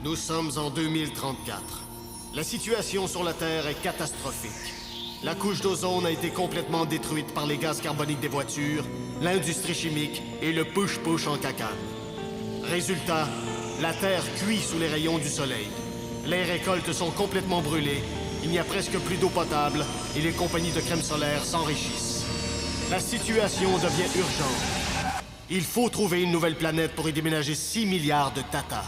Nous sommes en 2034. La situation sur la Terre est catastrophique. La couche d'ozone a été complètement détruite par les gaz carboniques des voitures, l'industrie chimique et le push-push en cacane. Résultat, la Terre cuit sous les rayons du soleil. Les récoltes sont complètement brûlées, il n'y a presque plus d'eau potable et les compagnies de crème solaire s'enrichissent. La situation devient urgente. Il faut trouver une nouvelle planète pour y déménager 6 milliards de Tata.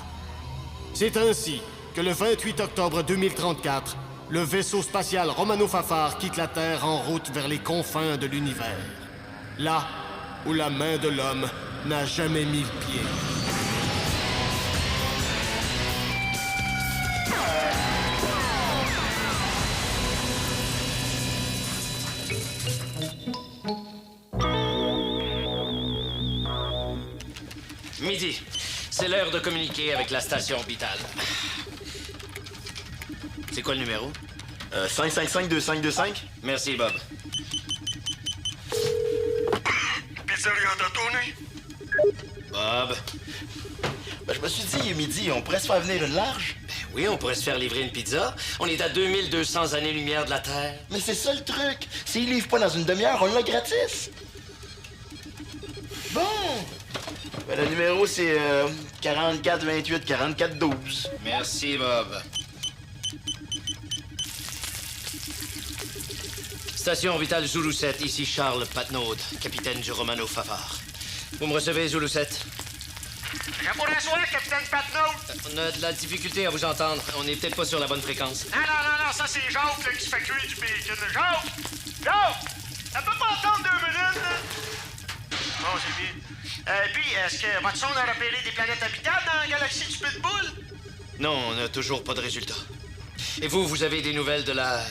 C'est ainsi que le 28 octobre 2034, le vaisseau spatial Romano Fafar quitte la Terre en route vers les confins de l'univers. Là où la main de l'homme n'a jamais mis le pied. Midi. C'est l'heure de communiquer avec la station orbitale. C'est quoi le numéro? 555-2525. Merci, Bob. Pizzeria Andatone? Bob? Ben, je me suis dit, midi, on pourrait se faire venir une large. Oui, on pourrait se faire livrer une pizza. On est à 2200 années-lumière de la Terre. Mais c'est ça le truc. S'ils livrent pas dans une demi-heure, on l'a gratis. Bon. Ben, le numéro, c'est 44-28-44-12. Merci, Bob. Station orbitale Zulu 7, ici Charles Patnaud, capitaine du Romano Fafar. Vous me recevez, Zulu 7? Pour la soirée, capitaine Patnaud! On a de la difficulté à vous entendre. On n'est peut-être pas sur la bonne fréquence. Non, ça c'est Jacques là, qui se fait cuire du bacon. Jacques! Ça peut pas attendre 2 minutes, là? Bon, c'est bien. Puis, est-ce que votre sonde a repéré des planètes habitables dans la galaxie du Pitbull? Non, on n'a toujours pas de résultat. Et vous, vous avez des nouvelles de la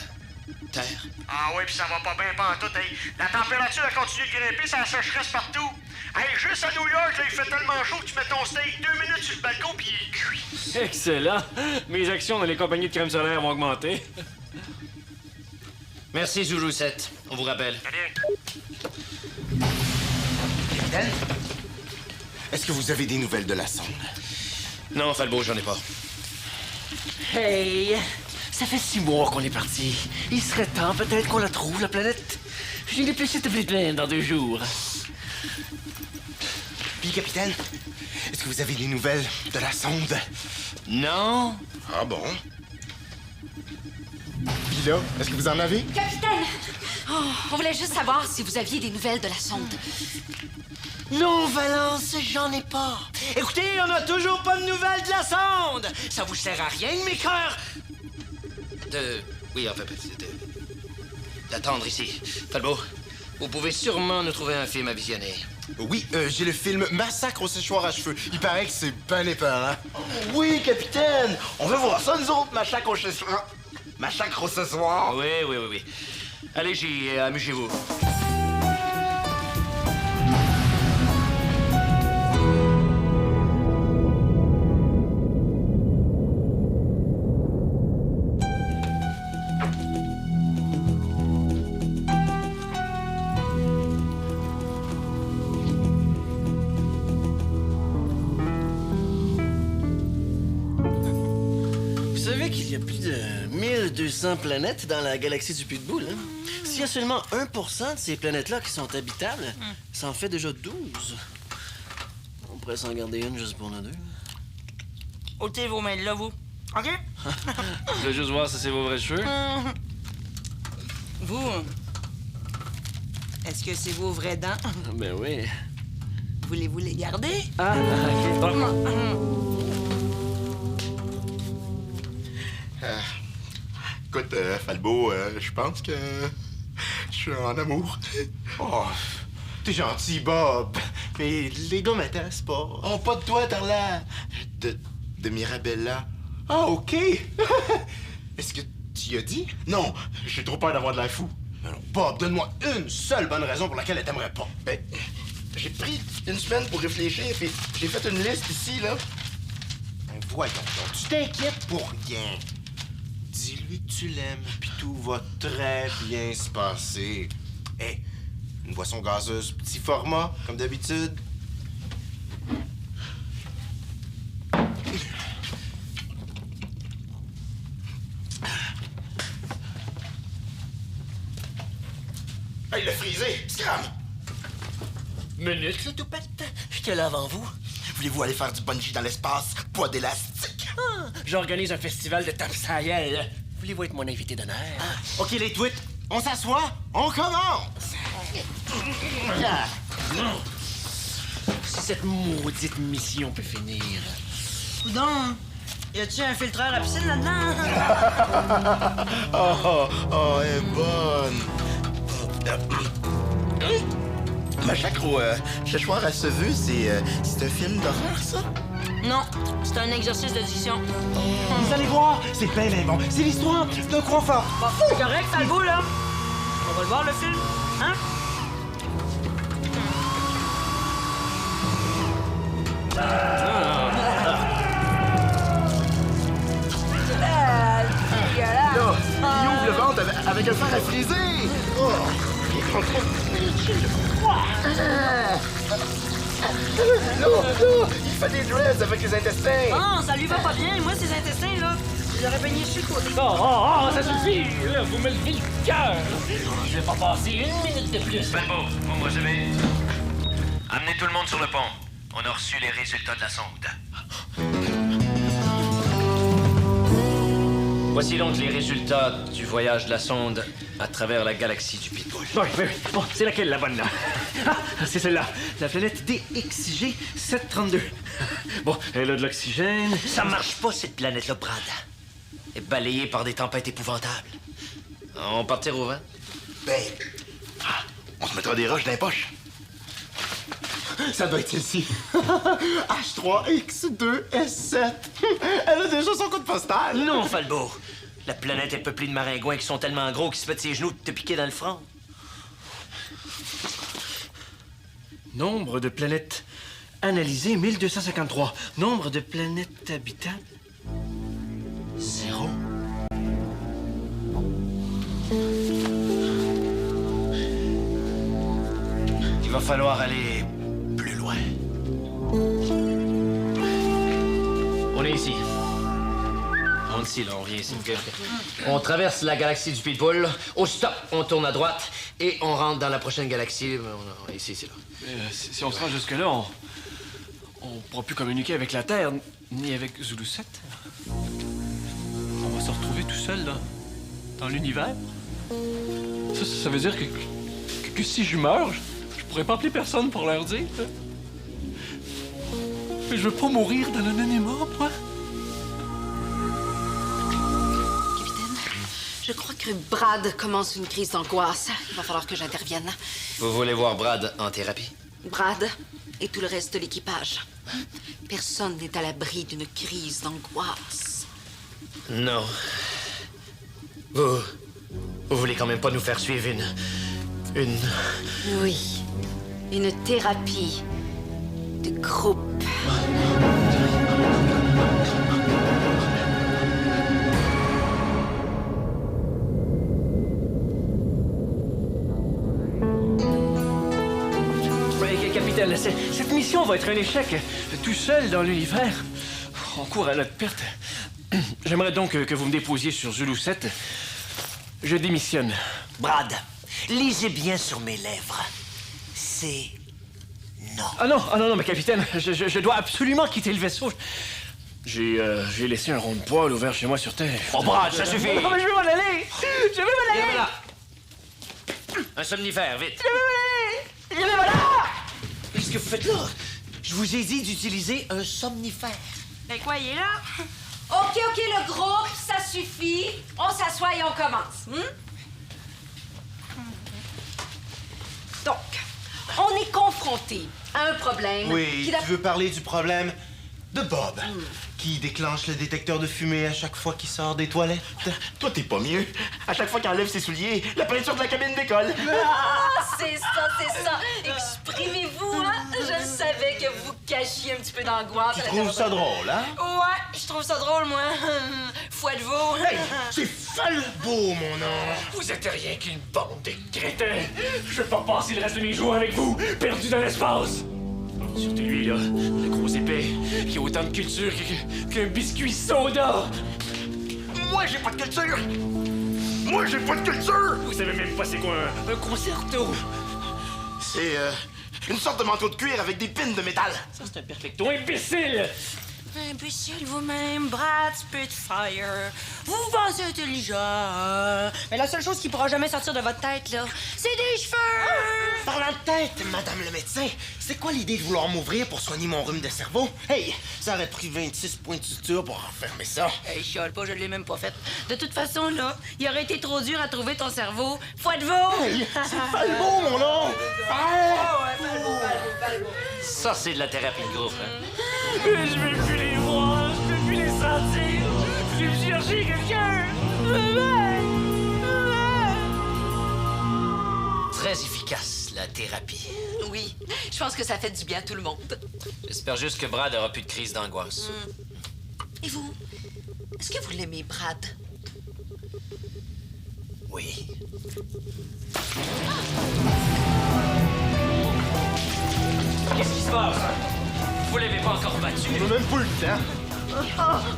Terre? Ah oui, puis ça va pas bien pantoute, hey. La température a continué de grimper, ça sécheresse partout. Hey, juste à New York, là, il fait tellement chaud que tu mets ton steak 2 minutes sur le balcon puis il est cuit. Excellent! Mes actions dans les compagnies de crème solaire vont augmenter. Merci, Zulu 7. On vous rappelle. Allez. Capitaine? Est-ce que vous avez des nouvelles de la sonde? Non, Falbo, j'en ai pas. Hey! Ça fait 6 mois qu'on est parti. Il serait temps peut-être qu'on la trouve, la planète. J'ai les péchés de plein dans 2 jours. Puis, capitaine, est-ce que vous avez des nouvelles de la sonde? Non? Ah bon? Puis là, est-ce que vous en avez? Capitaine! Oh, on voulait juste savoir si vous aviez des nouvelles de la sonde. Non, Valence, j'en ai pas. Écoutez, on n'a toujours pas de nouvelles de la sonde. Ça vous sert à rien, mes cœurs. Oui, enfin, d'attendre ici. Falbo, vous pouvez sûrement nous trouver un film à visionner. Oui, j'ai le film Massacre au séchoir à cheveux. Il paraît que c'est ben épeurant. Oui, capitaine! On veut voir ça, nous autres, Massacre au séchoir. Massacre au séchoir. Oui. Allez-y, amusez-vous. Vous savez qu'il y a plus de 1200 planètes dans la galaxie du Pitbull, hein? S'il y a seulement 1% de ces planètes-là qui sont habitables, ça en fait déjà 12. On pourrait s'en garder une juste pour nous deux. Ôtez vos mains de là, vous. OK? Je veux juste voir si c'est vos vrais cheveux. Vous, est-ce que c'est vos vraies dents? Ben oui. Voulez-vous les garder? Ah, OK. Bon. Écoute, Falbo, je pense que je suis en amour. Oh, t'es gentil, Bob. Mais les gars m'intéressent pas. Oh, pas de toi, Tarla. De Mirabella. Ah, OK. Est-ce que tu y as dit? Non, j'ai trop peur d'avoir de l'air fou. Alors, Bob, donne-moi une seule bonne raison pour laquelle elle t'aimerait pas. Ben, j'ai pris une semaine pour réfléchir, puis j'ai fait une liste ici, là. Ben, voyons donc, tu t'inquiètes pour rien. Dis-lui que tu l'aimes, puis tout va très bien se passer. Hé, une boisson gazeuse, petit format, comme d'habitude. Hey, le frisé! Scram! Minute, le toupette. J'étais là avant vous. Voulez-vous aller faire du bungee dans l'espace? Pas d'élastique! Ah, j'organise un festival de tape-saïel. Voulez-vous être mon invité d'honneur? OK, les tweets, on s'assoit, on commence! Si cette maudite mission peut finir. Coudon, y a-tu un filtreur à piscine là-dedans? Elle est bonne! Ma chacro, ce soir à ce vœu, c'est un film d'horreur, ça? Non, c'est un exercice de diction. Vous allez voir, c'est bien bon. C'est l'histoire d'un confort. Bon, c'est correct, Falbo, là. On va le voir, le film. Hein? Là, il ouvre le ventre avec un fer à friser. Oh, il fait des dreads avec les intestins. Ah, ça lui va pas bien. Moi, ces intestins, là, j'aurais baigné sur le côté. Ça suffit! Là, vous me levez le cœur! Je vais pas passer une minute de plus. Falbo, vous me recevez? Amenez tout le monde sur le pont. On a reçu les résultats de la sonde. Voici donc les résultats du voyage de la sonde à travers la galaxie du Pitbull. Oui. Bon, c'est laquelle la bonne, là? Ah, c'est celle-là. La planète DXG 732. Bon, elle a de l'oxygène. Ça marche pas, cette planète-là, Brad. Elle est balayée par des tempêtes épouvantables. On partira au vent? Ben, on se mettra des roches dans les poches. Ça doit être celle-ci. H3X2S7. Elle a déjà son code postal. Non, Falbo. La planète est peuplée de maringouins qui sont tellement gros qu'ils se mettent ses genoux de te piquer dans le front. Nombre de planètes analysées, 1253. Nombre de planètes habitables, 0. Il va falloir aller plus loin. On est ici. On est ici, là, on vient ici. OK. On traverse la galaxie du Pitbull. Au stop, on tourne à droite et on rentre dans la prochaine galaxie. On est ici, là. Si on se rend jusque-là, on pourra plus communiquer avec la Terre, ni avec Zulu 7. On va se retrouver tout seul dans l'univers. Ça veut dire que si je meurs, je pourrais pas appeler personne pour leur dire. Mais je veux pas mourir dans l'anonymat, moi. Capitaine, je crois que Brad commence une crise d'angoisse. Il va falloir que j'intervienne. Vous voulez voir Brad en thérapie? Brad et tout le reste de l'équipage. Personne n'est à l'abri d'une crise d'angoisse. Non. Vous voulez quand même pas nous faire suivre une... Oui, une thérapie de groupe. Capitaine, cette mission va être un échec. Tout seul dans l'univers. On court à notre perte. J'aimerais donc que vous me déposiez sur Zulu 7. Je démissionne. Brad, lisez bien sur mes lèvres. C'est non. Ah non, mais capitaine, je dois absolument quitter le vaisseau. J'ai laissé un rond de poêle ouvert chez moi sur Terre. Oh, Brad, ça suffit! Oh, mais je veux m'en aller! Je veux m'en aller! Viens là! Un somnifère, vite! Je veux m'en aller! Je veux m'en aller! Qu'est-ce que vous faites là? Je vous ai dit d'utiliser un somnifère. Ben quoi, il est là? OK, le groupe, ça suffit. On s'assoit et on commence. Donc, on est confronté à un problème Oui, qui tu veux parler du problème de Bob, qui déclenche le détecteur de fumée à chaque fois qu'il sort des toilettes. Toi, t'es pas mieux. À chaque fois qu'il enlève ses souliers, la peinture de la cabine décolle. Ah, c'est ça. Exprimez-vous, hein? Je savais que vous cachiez un petit peu d'angoisse. Tu trouves ça drôle, hein? Ouais, je trouve ça drôle, moi. Foi de veau. Hey, c'est Falbo, mon nom. Vous êtes rien qu'une bande de crétins. Je veux pas passer le reste de mes jours avec vous, perdu dans l'espace. Surtout lui, là, le gros épais, qui a autant de culture qu'un biscuit soda. Moi, j'ai pas de culture. Moi, j'ai pas de culture! Vous savez même pas c'est quoi un concerto. C'est une sorte de manteau de cuir avec des pins de métal. Ça, c'est un perfecto imbécile. Imbécile vous-même, Brad Spitfire. Vous vous pensez intelligent. Mais la seule chose qui pourra jamais sortir de votre tête, là, c'est des cheveux! Parlant de tête, madame le médecin, c'est quoi l'idée de vouloir m'ouvrir pour soigner mon rhume de cerveau? Hey, ça aurait pris 26 points de suture pour refermer ça. Hey, chiale pas, je l'ai même pas fait. De toute façon, là, il aurait été trop dur à trouver ton cerveau. Fouette veau! Hey, c'est Falbo, mon nom! Ça, c'est de la thérapie de groupe, hein? Je veux plus les voir, je veux plus les sentir. Je vais chercher quelqu'un. Très efficace, la thérapie. Oui, je pense que ça fait du bien à tout le monde. J'espère juste que Brad aura plus de crise d'angoisse. Et vous? Est-ce que vous l'aimez, Brad? Oui. Qu'est-ce qui se passe? Vous l'avez pas encore battu? On a même pas eu le temps.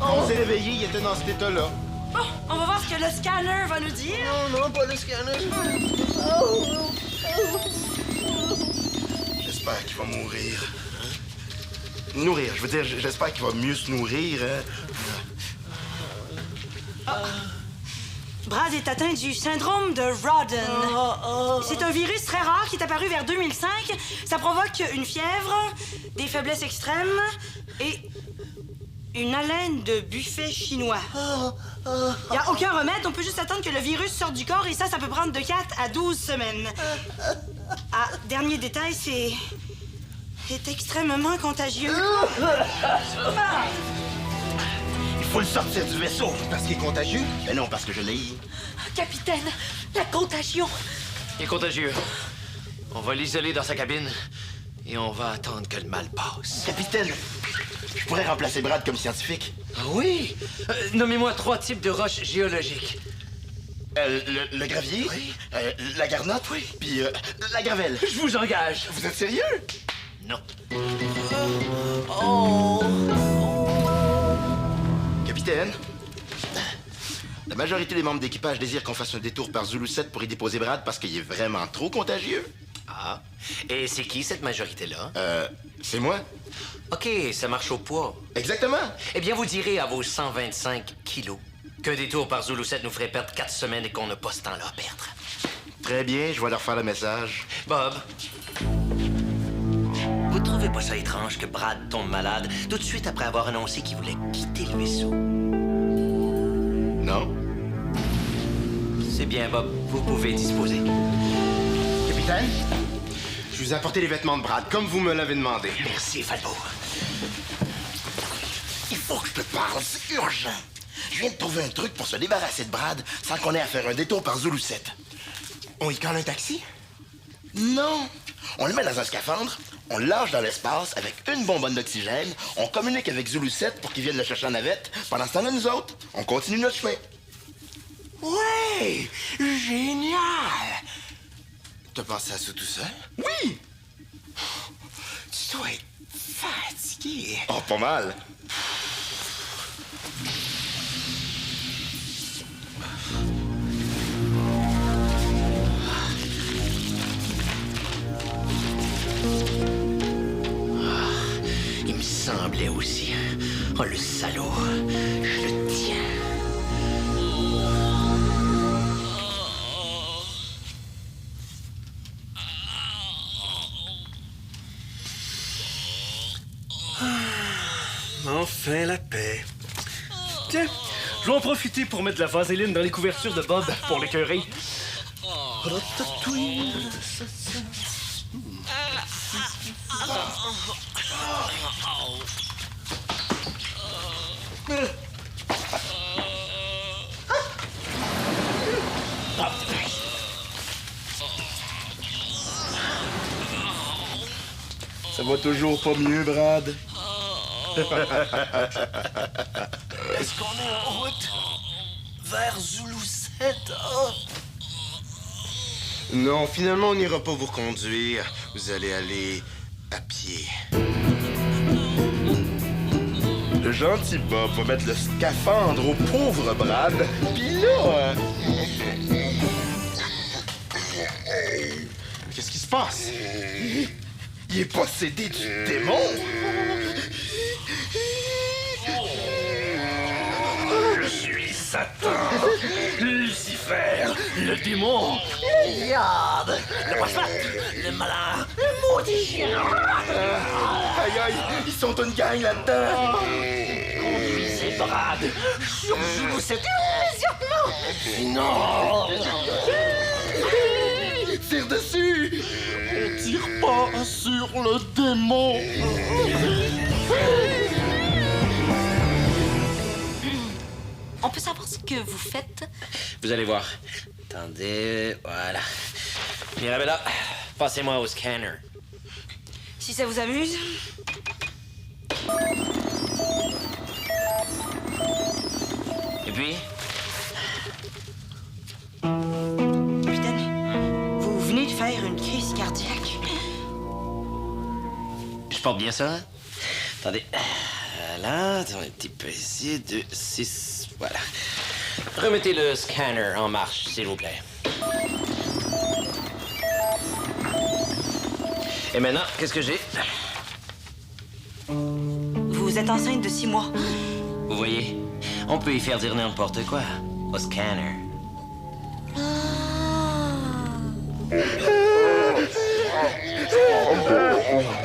On s'est réveillé, il était dans cet état-là. Bon, on va voir ce que le scanner va nous dire. Non, pas le scanner. J'espère qu'il va mourir. Nourrir, je veux dire, j'espère qu'il va mieux se nourrir. Brad est atteint du syndrome de Rodden. C'est un virus très rare qui est apparu vers 2005. Ça provoque une fièvre, des faiblesses extrêmes et une haleine de buffet chinois. Il n'y a aucun remède, on peut juste attendre que le virus sorte du corps et ça peut prendre de 4 à 12 semaines. Ah, dernier détail, c'est extrêmement contagieux. Il faut le sortir du vaisseau. Parce qu'il est contagieux? Ben non, parce que je l'ai. Capitaine, la contagion! Il est contagieux. On va l'isoler dans sa cabine et on va attendre que le mal passe. Capitaine, je pourrais remplacer Brad comme scientifique. Ah oui? Nommez-moi 3 types de roches géologiques. Le gravier, la garnotte, puis la gravelle. Je vous engage. Vous êtes sérieux? Non. Capitaine, la majorité des membres d'équipage désirent qu'on fasse un détour par Zulu 7 pour y déposer Brad parce qu'il est vraiment trop contagieux. Ah. Et c'est qui cette majorité-là? C'est moi. OK, ça marche au poids. Exactement. Eh bien, vous direz à vos 125 kilos qu'un détour par Zulu 7 nous ferait perdre 4 semaines et qu'on n'a pas ce temps-là à perdre. Très bien, je vais leur faire le message. Bob, vous trouvez pas ça étrange que Brad tombe malade tout de suite après avoir annoncé qu'il voulait quitter le vaisseau? Non? C'est bien, Bob. Vous pouvez disposer. Capitaine, je vous ai apporté les vêtements de Brad, comme vous me l'avez demandé. Merci, Falbo. Il faut que je te parle, c'est urgent. Je viens de trouver un truc pour se débarrasser de Brad sans qu'on ait à faire un détour par Zulu 7. On y colle un taxi? Non. On le met dans un scaphandre, on le lâche dans l'espace avec une bonbonne d'oxygène, on communique avec Zulu 7 pour qu'il vienne le chercher en navette. Pendant ce temps-là, nous autres, on continue notre chemin. Ouais! Génial! T'as pensé à ça tout seul? Oui! Tu dois être fatigué. Oh, pas mal. Il me semblait aussi. Oh, le salaud. Je le tiens. Enfin la paix. Tiens, je vais en profiter pour mettre de la vaseline dans les couvertures de Bob pour l'écœurer. Ça va toujours pas mieux, Brad. Est-ce qu'on est en route vers Zulu 7? Oh. Non, finalement, on n'ira pas vous conduire. Vous allez aller à pied. Le gentil Bob va mettre le scaphandre au pauvre Brad. Pis là... Qu'est-ce qui se passe? Il est possédé du démon? Je suis Satan, Lucifer, le démon, Regarde! Le prophète, le malin, le maudit! Aïe aïe, ils sont une gang là-dedans! Conduisez Brad sur Zulu 7 Non! Tire dessus! On tire pas sur le démon! On peut savoir ce que vous faites? Vous allez voir. Attendez, voilà. Mirabella, passez-moi au scanner. Si ça vous amuse. Et puis? Capitaine, vous venez de faire une crise cardiaque. Je porte bien ça? Attendez. Là, un petit peu ici, 2, 6, voilà. Remettez le scanner en marche, s'il vous plaît. Et maintenant, qu'est-ce que j'ai? Vous êtes enceinte de 6 mois. Vous voyez, on peut y faire dire n'importe quoi au scanner.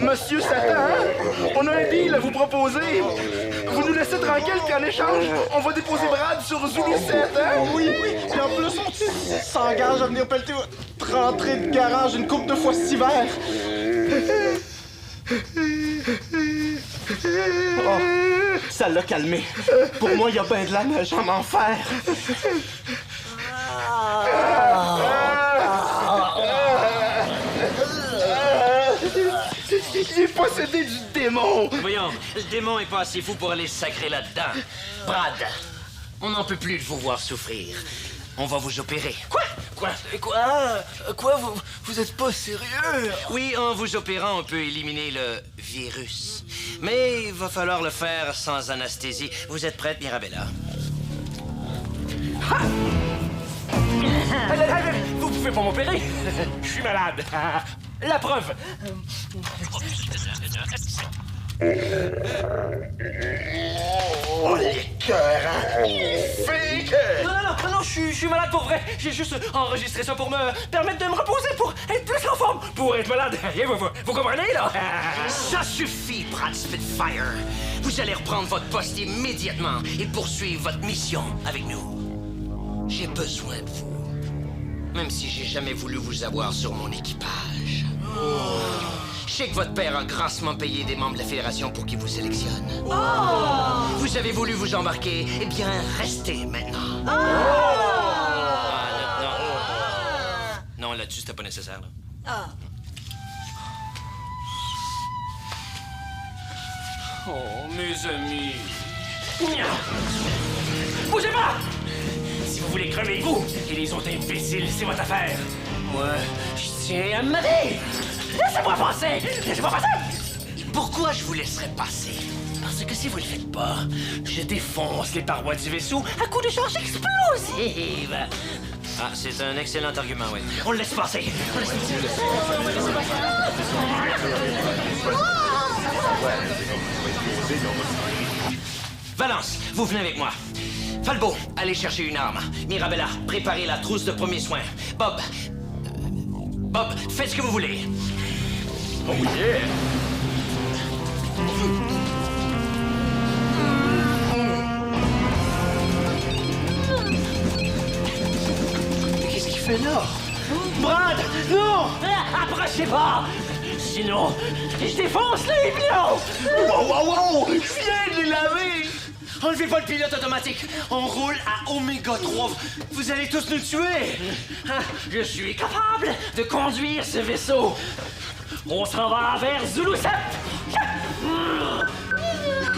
Monsieur Satan, on a un deal à vous proposer. Vous nous laissez tranquille, puis en échange, on va déposer Brad sur Zulu 7, hein? Oui, puis en plus, on s'engage à venir pelleter votre rentrée de garage une couple de fois cet hiver. Oh, ça l'a calmé. Pour moi, il y a ben de la neige en enfer. Il est possédé du démon! Voyons, le démon est pas assez fou pour aller se sacrer là-dedans. Brad, on n'en peut plus de vous voir souffrir. On va vous opérer. Quoi? Vous êtes pas sérieux? Oui, en vous opérant, on peut éliminer le virus. Mais il va falloir le faire sans anesthésie. Vous êtes prête, Mirabella? Vous pouvez pas m'opérer. Je suis malade. La preuve. Oh, les cœurs, hein? Fake! Non, je suis malade pour vrai. J'ai juste enregistré ça pour me permettre de me reposer, pour être plus en forme, pour être malade. Vous comprenez, là? Ça suffit, Brad Spitfire. Vous allez reprendre votre poste immédiatement et poursuivre votre mission avec nous. J'ai besoin de vous. Même si j'ai jamais voulu vous avoir sur mon équipage. Je sais que votre père a grassement payé des membres de la Fédération pour qu'ils vous sélectionnent. Vous avez voulu vous embarquer, eh bien, restez maintenant. Non, là-dessus, c'était pas nécessaire, là. Oh, mes amis. Bougez pas! Si vous voulez crever, vous et les autres imbéciles, c'est votre affaire. Moi, je tiens à me mater. Laissez-moi passer! Laissez-moi passer! Pourquoi je vous laisserais passer? Parce que si vous le faites pas, je défonce les parois du vaisseau à coups de charge explosive. Ah, c'est un excellent argument, oui. On le laisse passer. Valence, vous venez avec moi. Falbo, allez chercher une arme. Mirabella, préparez la trousse de premiers soins. Bob, faites ce que vous voulez. Oh yeah! Qu'est-ce qu'il fait là? Brad, non! Approchez pas! Sinon, je défonce les pilotes! Wow! Je viens de les laver! Enlevez pas le pilote automatique. On roule à Oméga 3. Vous allez tous nous tuer. Je suis capable de conduire ce vaisseau. On s'en va vers Zulu 7.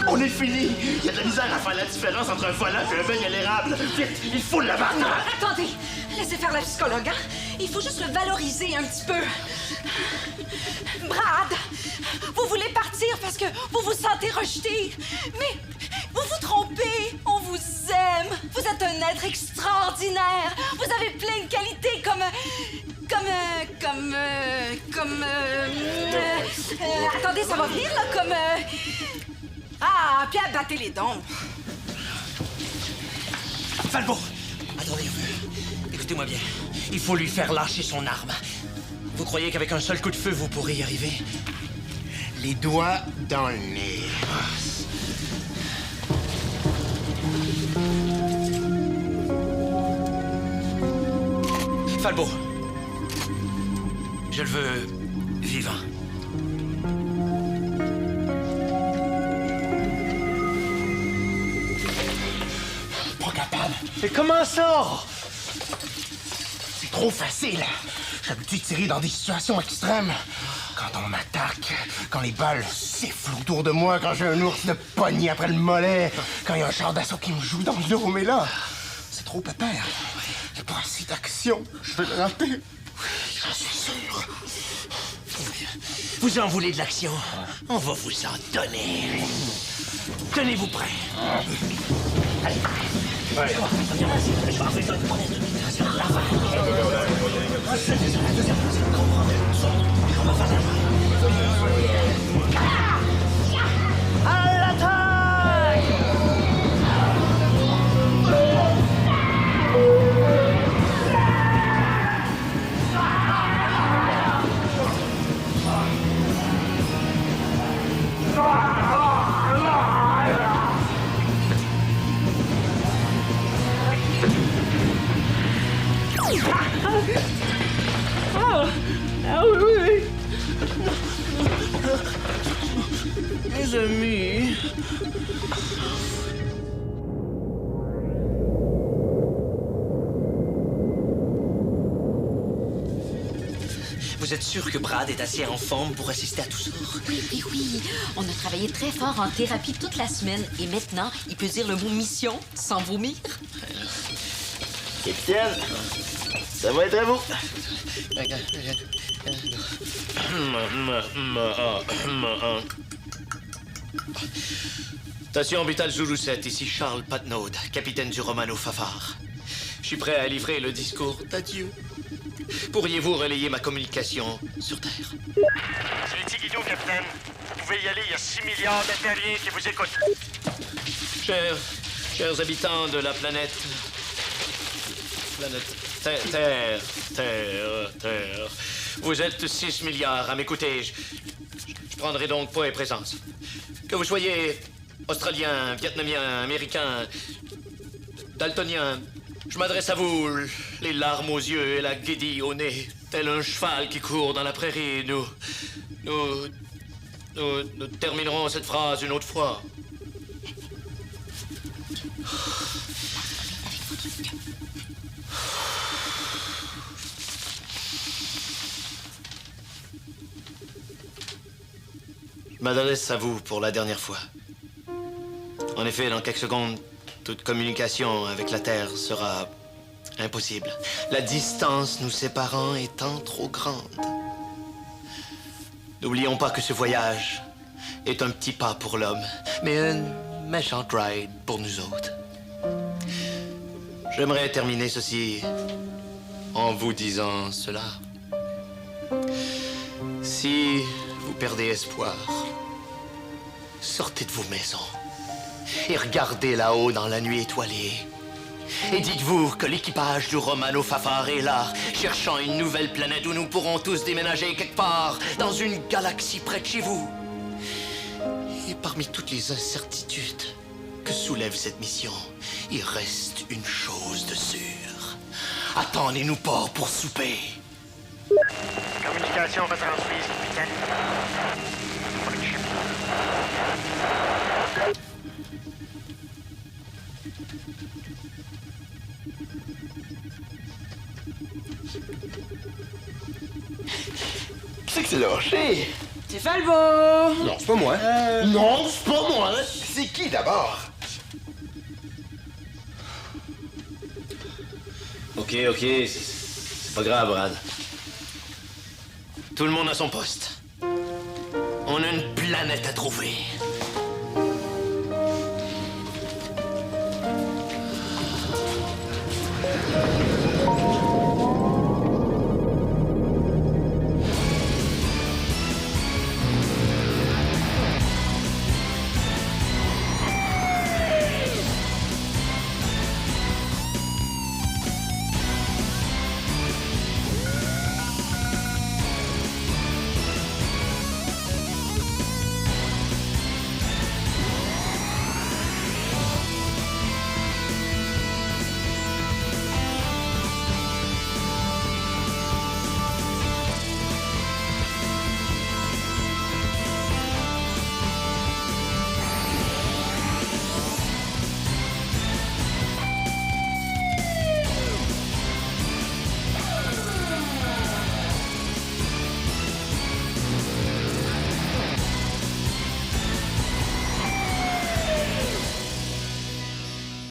On est fini! Il y a de la misère à faire la différence entre un volant et un beignet à l'érable. Vite, il faut l'abattre! Attendez, laissez faire la psychologue, hein? Il faut juste le valoriser un petit peu. Brad, vous voulez partir parce que vous vous sentez rejeté. Mais Vous vous trompez! On vous aime! Vous êtes un être extraordinaire! Vous avez plein de qualités attendez, ça va venir, là, Ah, Pierre, battez les dons! Falbo! Attendez un peu. Écoutez-moi bien. Il faut lui faire lâcher son arme. Vous croyez qu'avec un seul coup de feu, vous pourrez y arriver? Les doigts dans le nez. Falbo. Je le veux vivant. Pas capable. Mais comment ça? C'est trop facile. J'ai l'habitude de tirer dans des situations extrêmes. Quand on m'attaque, quand les balles sifflent autour de moi, quand j'ai un ours de poignée après le mollet, quand il y a un char d'assaut qui me joue dans le dos, mais là, c'est trop pépère. J'ai pas assez d'action. Je vais le rater. J'en suis sûr. Vous en voulez de l'action? On va vous en donner. Tenez-vous prêts. Allez. Ouais. À l'attaque! Mes amis. Vous êtes sûr que Brad est assez en forme pour assister à tout ça? Oui. On a travaillé très fort en thérapie toute la semaine et maintenant, il peut dire le mot mission sans vomir. Capitaine, ça va être à vous. Station orbitale Zulu 7, ici Charles Patnaud, capitaine du Romano Fafard. Je suis prêt à livrer le discours d'adieu. Pourriez-vous relayer ma communication sur Terre? C'est Tigidou, capitaine. Vous pouvez y aller, il y a 6 milliards d'Intériens qui vous écoutent. Chers habitants de la planète... Terre. Vous êtes 6 milliards à m'écouter. Je prendrai donc poids et présence. Que vous soyez australien, vietnamien, américain, daltonien, je m'adresse à vous, les larmes aux yeux et la guédille au nez, tel un cheval qui court dans la prairie. Nous terminerons cette phrase une autre fois. Je m'adresse à vous pour la dernière fois. En effet, dans quelques secondes, toute communication avec la Terre sera impossible. La distance nous séparant étant trop grande. N'oublions pas que ce voyage est un petit pas pour l'homme, mais un méchant ride pour nous autres. J'aimerais terminer ceci en vous disant cela. Si vous perdez espoir, sortez de vos maisons et regardez là-haut dans la nuit étoilée. Et dites-vous que l'équipage du Romano Fafard est là, cherchant une nouvelle planète où nous pourrons tous déménager quelque part dans une galaxie près de chez vous. Et parmi toutes les incertitudes que soulève cette mission, il reste une chose de sûre. Attendez-nous pas pour souper. Communication retransmise, capitaine. Qui c'est que c'est lâché? C'est Falbo! Non, c'est pas moi. Non, c'est pas moi. C'est qui d'abord? Ok, c'est pas grave, Brad. Tout le monde à son poste. On a une planète à trouver.